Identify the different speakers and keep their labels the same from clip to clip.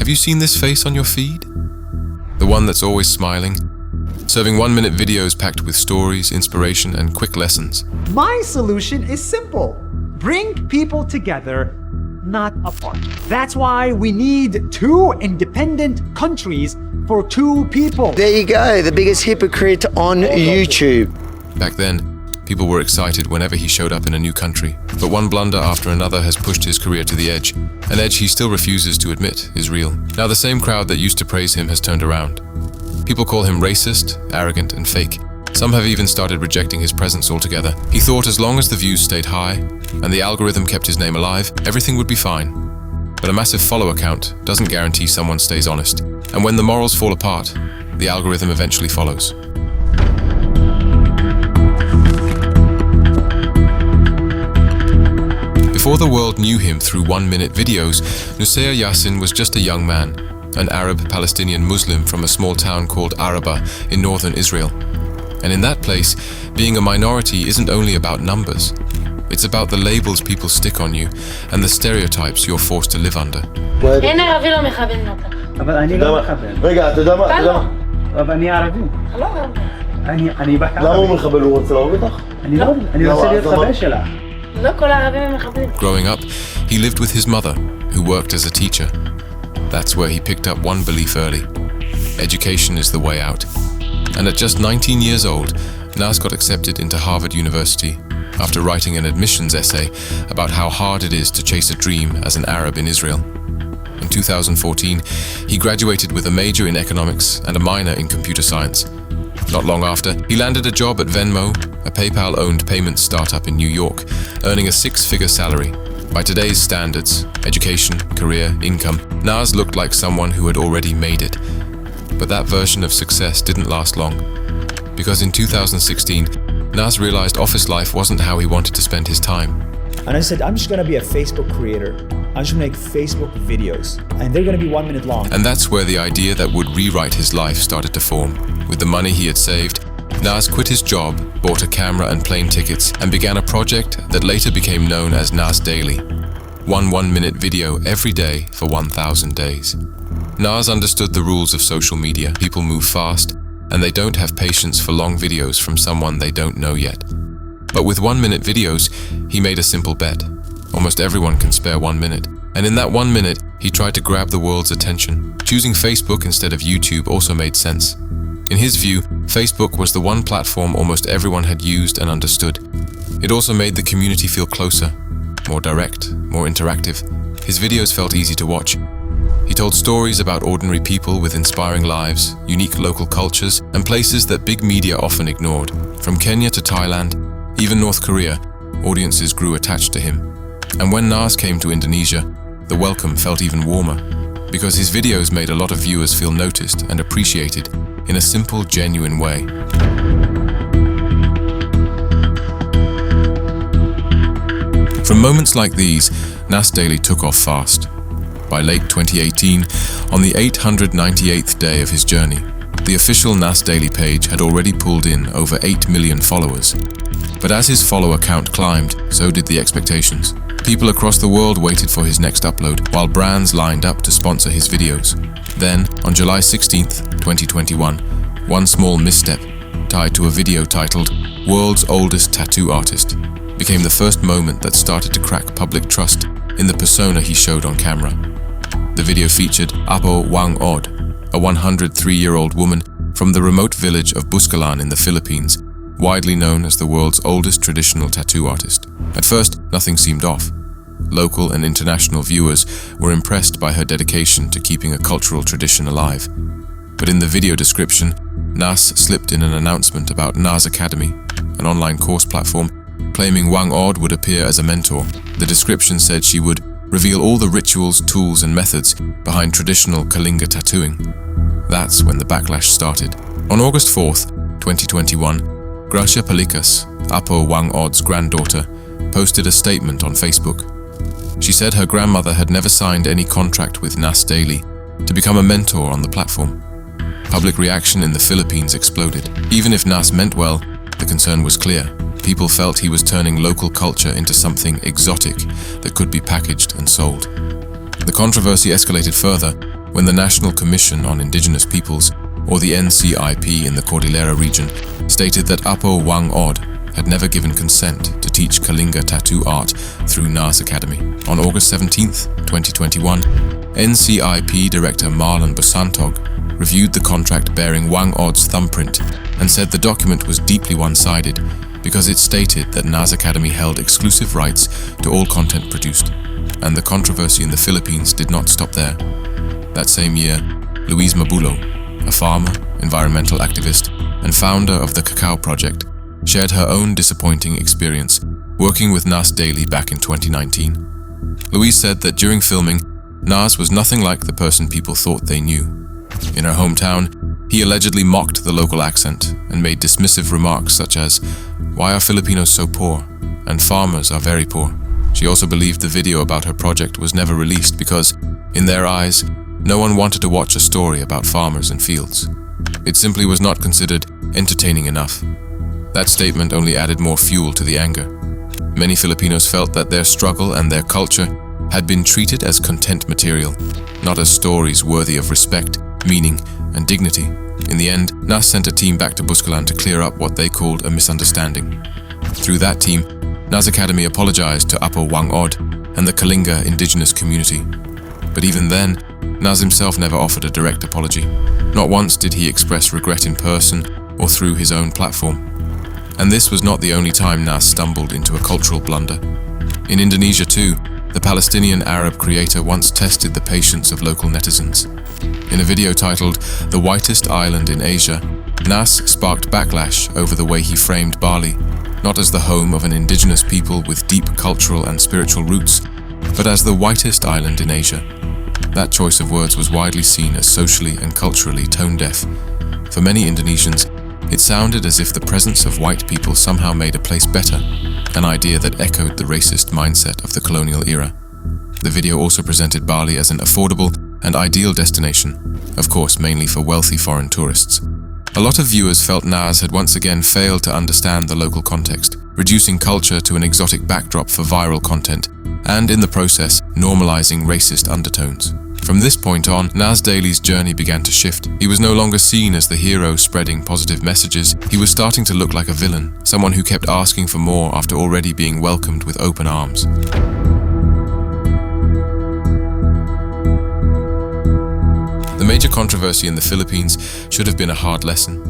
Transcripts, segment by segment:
Speaker 1: Have you seen this face on your feed? The one that's always smiling, serving 1-minute videos packed with stories, inspiration, and quick lessons.
Speaker 2: My solution is simple. Bring people together, not apart. That's why we need 2 independent countries for 2 people.
Speaker 3: There you go, the biggest hypocrite on YouTube.
Speaker 1: Back then, people were excited whenever he showed up in a new country. But one blunder after another has pushed his career to the edge, an edge he still refuses to admit is real. Now the same crowd that used to praise him has turned around. People call him racist, arrogant, and fake. Some have even started rejecting his presence altogether. He thought as long as the views stayed high and the algorithm kept his name alive, everything would be fine. But a massive follower count doesn't guarantee someone stays honest. And when the morals fall apart, the algorithm eventually follows. Before the world knew him through 1-minute videos, Nusayr Yassin was just a young man, an Arab-Palestinian Muslim from a small town called Araba in northern Israel. And in that place, being a minority isn't only about numbers. It's about the labels people stick on you and the stereotypes you're forced to live under.
Speaker 4: אין ערבי לא מכוון אותך.
Speaker 5: אבל אני לא מכוון.
Speaker 6: רגע, אתה יודע מה?
Speaker 4: אתה לא.
Speaker 5: אבל אני ערבי.
Speaker 4: לא ערבי.
Speaker 5: אני בק ערבי.
Speaker 6: למה הוא מחבל? הוא רוצה להרוג אותך?
Speaker 5: אני רוצה להיות חבר שלה.
Speaker 4: לא כל הערבים הם מחבלים.
Speaker 1: Growing up, he lived with his mother, who worked as a teacher. That's where he picked up one belief early. Education is the way out. And at just 19 years old, Nas got accepted into Harvard University after writing an admissions essay about how hard it is to chase a dream as an Arab in Israel. In 2014, he graduated with a major in economics and a minor in computer science. Not long after, he landed a job at Venmo, a PayPal-owned payments startup in New York, earning a 6-figure salary. By today's standards, education, career, income, Nas looked like someone who had already made it. But that version of success didn't last long. Because in 2016, Nas realized office life wasn't how he wanted to spend his time.
Speaker 7: And I said, I'm just gonna be a Facebook creator. I'm just gonna make Facebook videos. And they're gonna be 1 minute long.
Speaker 1: And that's where the idea that would rewrite his life started to form. With the money he had saved, Nas quit his job, bought a camera and plane tickets, and began a project that later became known as Nas Daily. One 1-minute video every day for 1,000 days. Nas understood the rules of social media. People move fast, and they don't have patience for long videos from someone they don't know yet. But with 1-minute videos, he made a simple bet. Almost everyone can spare 1 minute. And in that 1 minute, he tried to grab the world's attention. Choosing Facebook instead of YouTube also made sense. In his view, Facebook was the one platform almost everyone had used and understood. It also made the community feel closer, more direct, more interactive. His videos felt easy to watch. He told stories about ordinary people with inspiring lives, unique local cultures, and places that big media often ignored. From Kenya to Thailand, even North Korea, audiences grew attached to him. And when Nas came to Indonesia, the welcome felt even warmer, because his videos made a lot of viewers feel noticed and appreciated in a simple, genuine way. From moments like these, Nas Daily took off fast. By late 2018, on the 898th day of his journey, the official Nas Daily page had already pulled in over 8 million followers. But as his follower count climbed, so did the expectations. People across the world waited for his next upload, while brands lined up to sponsor his videos. Then, on July 16th, 2021, one small misstep, tied to a video titled "World's Oldest Tattoo Artist," became the first moment that started to crack public trust in the persona he showed on camera. The video featured Apo Wang Od, a 103-year-old woman from the remote village of Buscalan in the Philippines, widely known as the world's oldest traditional tattoo artist. At first, nothing seemed off. Local and international viewers were impressed by her dedication to keeping a cultural tradition alive. But in the video description, Nas slipped in an announcement about Nas Academy, an online course platform, claiming Wang Od would appear as a mentor. The description said she would reveal all the rituals, tools, and methods behind traditional Kalinga tattooing. That's when the backlash started. On August 4th, 2021, Gracia Palikas, Apo Wang Od's granddaughter, posted a statement on Facebook. She said her grandmother had never signed any contract with Nas Daily to become a mentor on the platform. Public reaction in the Philippines exploded. Even if Nas meant well, the concern was clear. People felt he was turning local culture into something exotic that could be packaged and sold. The controversy escalated further when the National Commission on Indigenous Peoples, or the NCIP in the Cordillera region, stated that Apo Wang Od had never given consent to teach Kalinga tattoo art through Nas Academy. On August 17, 2021, NCIP Director Marlon Busantog reviewed the contract bearing Wang Od's thumbprint and said the document was deeply one-sided because it stated that Nas Academy held exclusive rights to all content produced. And the controversy in the Philippines did not stop there. That same year, Louise Mabulo, a farmer, environmental activist, and founder of the Cacao Project, shared her own disappointing experience working with Nas Daily back in 2019. Louise said that during filming, Nas was nothing like the person people thought they knew. In her hometown, he allegedly mocked the local accent and made dismissive remarks such as, "Why are Filipinos so poor? And farmers are very poor." She also believed the video about her project was never released because, in their eyes, no one wanted to watch a story about farmers and fields. It simply was not considered entertaining enough. That statement only added more fuel to the anger. Many Filipinos felt that their struggle and their culture had been treated as content material, not as stories worthy of respect, meaning, and dignity. In the end, Nas sent a team back to Buscalan to clear up what they called a misunderstanding. Through that team, Nas Academy apologized to Apo Wang Od and the Kalinga indigenous community. But even then, Nas himself never offered a direct apology. Not once did he express regret in person or through his own platform. And this was not the only time Nas stumbled into a cultural blunder. In Indonesia too, the Palestinian Arab creator once tested the patience of local netizens. In a video titled "The Whitest Island in Asia," Nas sparked backlash over the way he framed Bali, not as the home of an indigenous people with deep cultural and spiritual roots, but as the whitest island in Asia. That choice of words was widely seen as socially and culturally tone-deaf. For many Indonesians, it sounded as if the presence of white people somehow made a place better, an idea that echoed the racist mindset of the colonial era. The video also presented Bali as an affordable and ideal destination, of course mainly for wealthy foreign tourists. A lot of viewers felt Nas had once again failed to understand the local context, reducing culture to an exotic backdrop for viral content, and in the process, normalizing racist undertones. From this point on, Nas Daily's journey began to shift. He was no longer seen as the hero spreading positive messages. He was starting to look like a villain, someone who kept asking for more after already being welcomed with open arms. The major controversy in the Philippines should have been a hard lesson.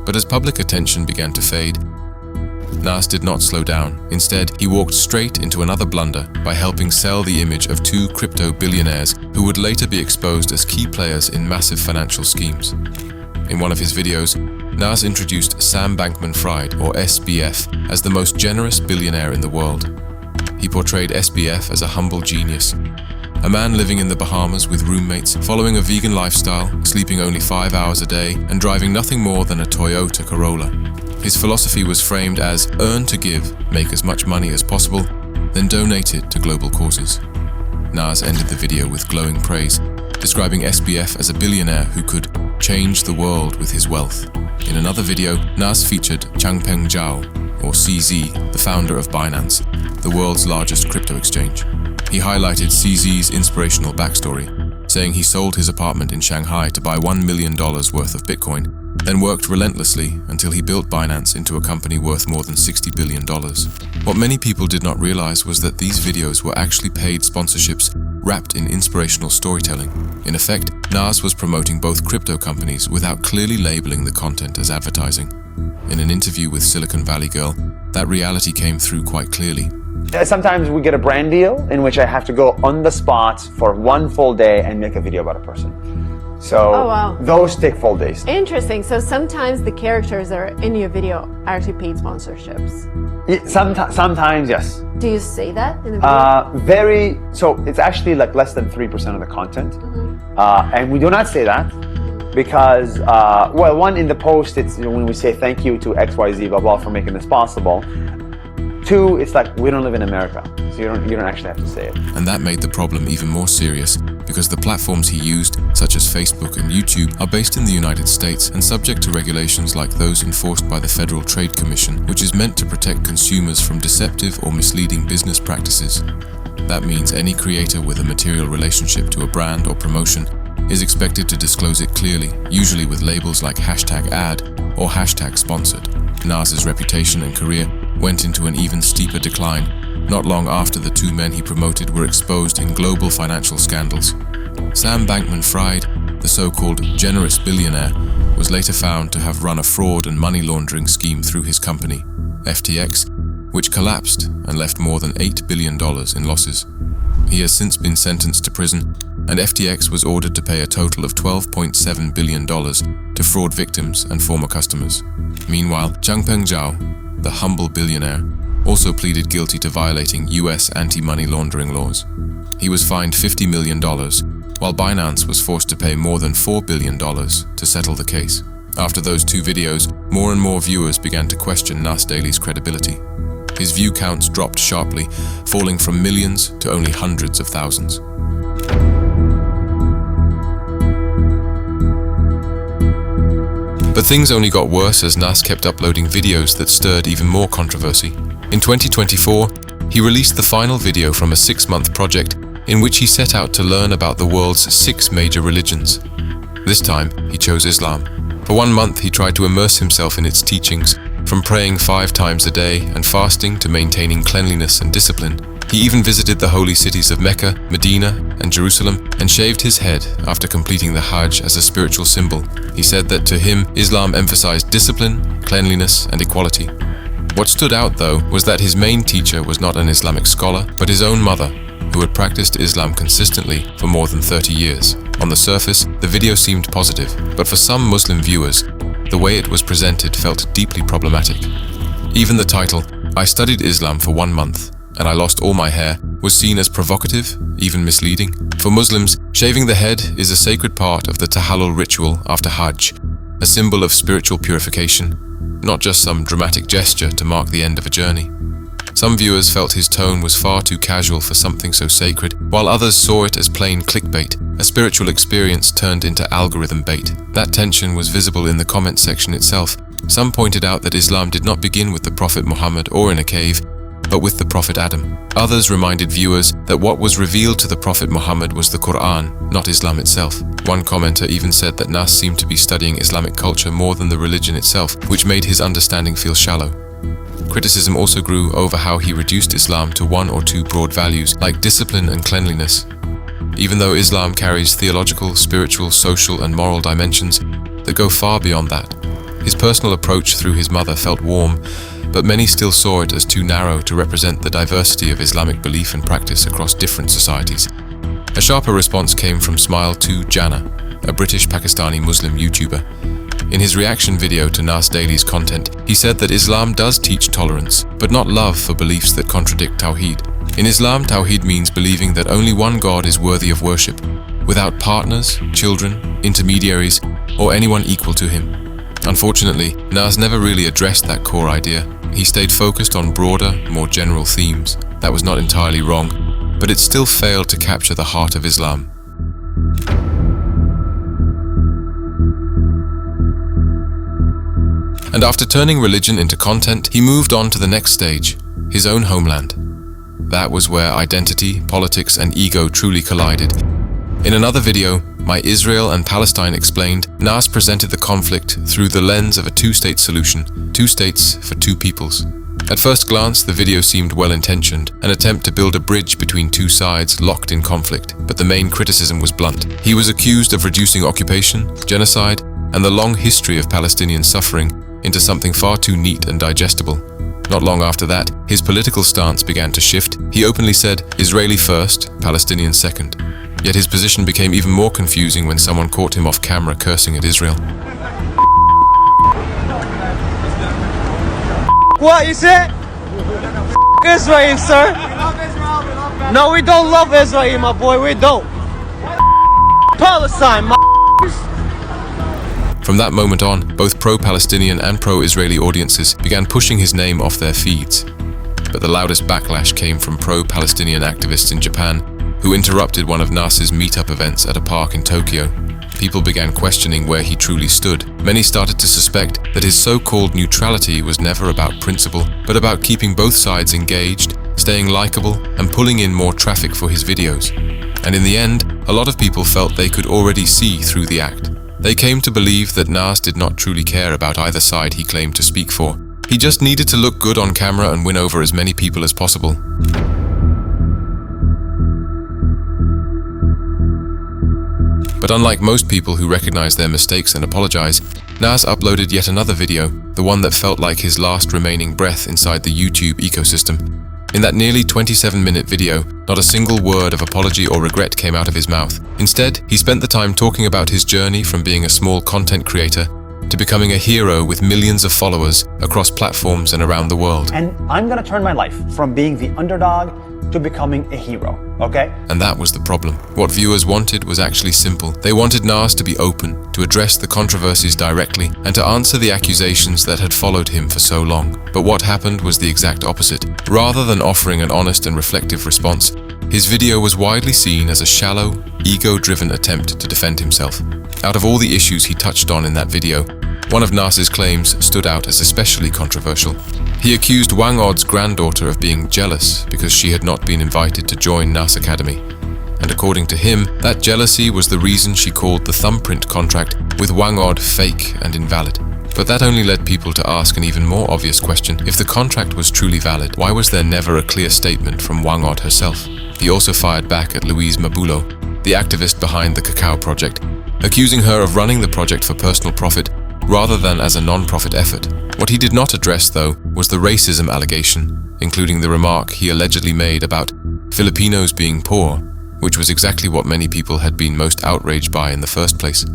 Speaker 1: But as public attention began to fade, Nas did not slow down. Instead, he walked straight into another blunder by helping sell the image of two crypto billionaires who would later be exposed as key players in massive financial schemes. In one of his videos, Nas introduced Sam Bankman-Fried, or SBF, as the most generous billionaire in the world. He portrayed SBF as a humble genius, a man living in the Bahamas with roommates, following a vegan lifestyle, sleeping only 5 hours a day, and driving nothing more than a Toyota Corolla. His philosophy was framed as earn to give, make as much money as possible, then donate it to global causes. Nas ended the video with glowing praise, describing SBF as a billionaire who could change the world with his wealth. In another video, Nas featured Changpeng Zhao, or CZ, the founder of Binance, the world's largest crypto exchange. He highlighted CZ's inspirational backstory, saying he sold his apartment in Shanghai to buy $1 million worth of Bitcoin, then worked relentlessly until he built Binance into a company worth more than $60 billion. What many people did not realize was that these videos were actually paid sponsorships wrapped in inspirational storytelling. In effect, Nas was promoting both crypto companies without clearly labeling the content as advertising. In an interview with Silicon Valley Girl, that reality came through quite clearly.
Speaker 6: Sometimes we get a brand deal in which I have to go on the spot for one full day and make a video about a person. So those take full days.
Speaker 8: Interesting. So sometimes the characters that are in your video are actually paid sponsorships.
Speaker 6: Sometimes, yes.
Speaker 8: Do you say that in the video?
Speaker 6: So it's actually like less than 3% of the content. And we do not say that because, well, one, in the post, it's when we say thank you to XYZ, blah, blah, for making this possible. Two, it's like we don't live in America, so you don't actually have to say it.
Speaker 1: And that made the problem even more serious because the platforms he used, such as Facebook and YouTube, are based in the United States and subject to regulations like those enforced by the Federal Trade Commission, which is meant to protect consumers from deceptive or misleading business practices. That means any creator with a material relationship to a brand or promotion is expected to disclose it clearly, usually with labels like #ad or #sponsored. Nas's reputation and career went into an even steeper decline, not long after the two men he promoted were exposed in global financial scandals. Sam Bankman-Fried, the so-called generous billionaire, was later found to have run a fraud and money laundering scheme through his company, FTX, which collapsed and left more than $8 billion in losses. He has since been sentenced to prison, and FTX was ordered to pay a total of $12.7 billion to fraud victims and former customers. Meanwhile, Changpeng Zhao, the humble billionaire, also pleaded guilty to violating US anti-money laundering laws. He was fined $50 million, while Binance was forced to pay more than $4 billion to settle the case. After those two videos, more and more viewers began to question Nas Daily's credibility. His view counts dropped sharply, falling from millions to only hundreds of thousands. But things only got worse as Nas kept uploading videos that stirred even more controversy. In 2024, he released the final video from a 6-month project in which he set out to learn about the world's 6 major religions. This time, he chose Islam. For 1 month, he tried to immerse himself in its teachings, from praying 5 times a day and fasting to maintaining cleanliness and discipline. He even visited the holy cities of Mecca, Medina, and Jerusalem and shaved his head after completing the Hajj as a spiritual symbol. He said that to him, Islam emphasized discipline, cleanliness, and equality. What stood out, though, was that his main teacher was not an Islamic scholar, but his own mother, who had practiced Islam consistently for more than 30 years. On the surface, the video seemed positive, but for some Muslim viewers, the way it was presented felt deeply problematic. Even the title, "I studied Islam for 1 month, and I lost all my hair," was seen as provocative, even misleading. For Muslims, shaving the head is a sacred part of the tahallul ritual after Hajj, a symbol of spiritual purification, not just some dramatic gesture to mark the end of a journey. Some viewers felt his tone was far too casual for something so sacred, while others saw it as plain clickbait, a spiritual experience turned into algorithm bait. That tension was visible in the comment section itself. Some pointed out that Islam did not begin with the Prophet Muhammad or in a cave, but with the Prophet Adam. Others reminded viewers that what was revealed to the Prophet Muhammad was the Quran, not Islam itself. One commenter even said that Nas seemed to be studying Islamic culture more than the religion itself, which made his understanding feel shallow. Criticism also grew over how he reduced Islam to 1 or 2 broad values like discipline and cleanliness. Even though Islam carries theological, spiritual, social, and moral dimensions that go far beyond that. His personal approach through his mother felt warm, but many still saw it as too narrow to represent the diversity of Islamic belief and practice across different societies. A sharper response came from Smile2 Jana, a British Pakistani Muslim YouTuber. In his reaction video to Nas Daily's content, he said that Islam does teach tolerance, but not love for beliefs that contradict Tawheed. In Islam, Tawheed means believing that only one God is worthy of worship, without partners, children, intermediaries, or anyone equal to him. Unfortunately, Nas never really addressed that core idea. He stayed focused on broader, more general themes. That was not entirely wrong, but it still failed to capture the heart of Islam. And after turning religion into content, he moved on to the next stage, his own homeland. That was where identity, politics, and ego truly collided. In another video, My Israel and Palestine Explained, Nas presented the conflict through the lens of a 2-state solution, 2 states for 2 peoples. At first glance, the video seemed well-intentioned, an attempt to build a bridge between 2 sides locked in conflict, but the main criticism was blunt. He was accused of reducing occupation, genocide, and the long history of Palestinian suffering into something far too neat and digestible. Not long after that, his political stance began to shift. He openly said, Israeli first, Palestinian second. Yet his position became even more confusing when someone caught him off camera cursing at Israel.
Speaker 9: What you say? Israel, sir? No, we don't love Israel, my boy, we don't. Palestine, my.
Speaker 1: From that moment on, both pro-Palestinian and pro-Israeli audiences began pushing his name off their feeds. But the loudest backlash came from pro-Palestinian activists in Japan, who interrupted one of Nas's meetup events at a park in Tokyo. People began questioning where he truly stood. Many started to suspect that his so-called neutrality was never about principle, but about keeping both sides engaged, staying likable, and pulling in more traffic for his videos. And in the end, a lot of people felt they could already see through the act. They came to believe that Nas did not truly care about either side he claimed to speak for. He just needed to look good on camera and win over as many people as possible. But unlike most people who recognize their mistakes and apologize, Nas uploaded yet another video, the one that felt like his last remaining breath inside the YouTube ecosystem. In that nearly 27-minute video, not a single word of apology or regret came out of his mouth. Instead, he spent the time talking about his journey from being a small content creator to becoming a hero with millions of followers across platforms and around the world.
Speaker 10: And I'm gonna turn my life from being the underdog to becoming a hero, okay?
Speaker 1: And that was the problem. What viewers wanted was actually simple. They wanted Nas to be open, to address the controversies directly, and to answer the accusations that had followed him for so long. But what happened was the exact opposite. Rather than offering an honest and reflective response, his video was widely seen as a shallow, ego-driven attempt to defend himself. Out of all the issues he touched on in that video, one of Nas's claims stood out as especially controversial. He accused Wang Od's granddaughter of being jealous because she had not been invited to join Nas Academy. And according to him, that jealousy was the reason she called the thumbprint contract with Wang Od fake and invalid. But that only led people to ask an even more obvious question. If the contract was truly valid, why was there never a clear statement from Wang Od herself? He also fired back at Louise Mabulo, the activist behind the Cacao Project, accusing her of running the project for personal profit rather than as a non-profit effort. What he did not address, though, was the racism allegation, including the remark he allegedly made about Filipinos being poor, which was exactly what many people had been most outraged by in the first place.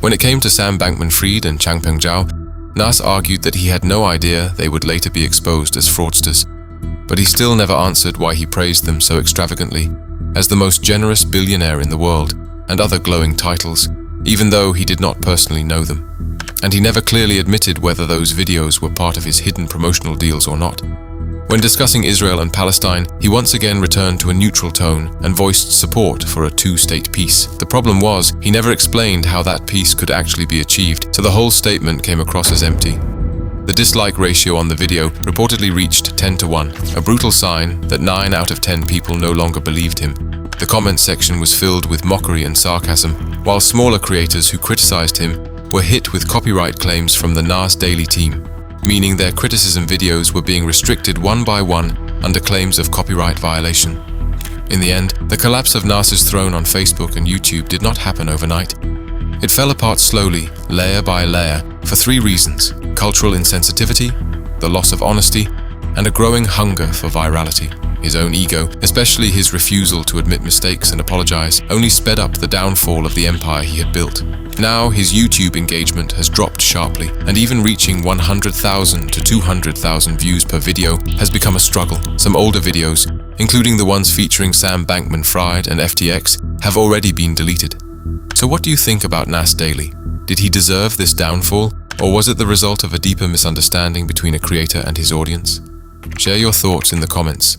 Speaker 1: When it came to Sam Bankman-Fried and Changpeng Zhao, Nas argued that he had no idea they would later be exposed as fraudsters, but he still never answered why he praised them so extravagantly as the most generous billionaire in the world and other glowing titles, even though he did not personally know them. And he never clearly admitted whether those videos were part of his hidden promotional deals or not. When discussing Israel and Palestine, he once again returned to a neutral tone and voiced support for a two-state peace. The problem was, he never explained how that peace could actually be achieved, so the whole statement came across as empty. The dislike ratio on the video reportedly reached 10-1, a brutal sign that 9 out of 10 people no longer believed him. The comment section was filled with mockery and sarcasm, while smaller creators who criticized him were hit with copyright claims from the Nas Daily team, meaning their criticism videos were being restricted one by one under claims of copyright violation. In the end, the collapse of Nas's throne on Facebook and YouTube did not happen overnight. It fell apart slowly, layer by layer, for 3 reasons: cultural insensitivity, the loss of honesty, and a growing hunger for virality. His own ego, especially his refusal to admit mistakes and apologize, only sped up the downfall of the empire he had built. Now his YouTube engagement has dropped sharply, and even reaching 100,000 to 200,000 views per video has become a struggle. Some older videos, including the ones featuring Sam Bankman-Fried and FTX, have already been deleted. So what do you think about Nas Daily? Did he deserve this downfall, or was it the result of a deeper misunderstanding between a creator and his audience? Share your thoughts in the comments.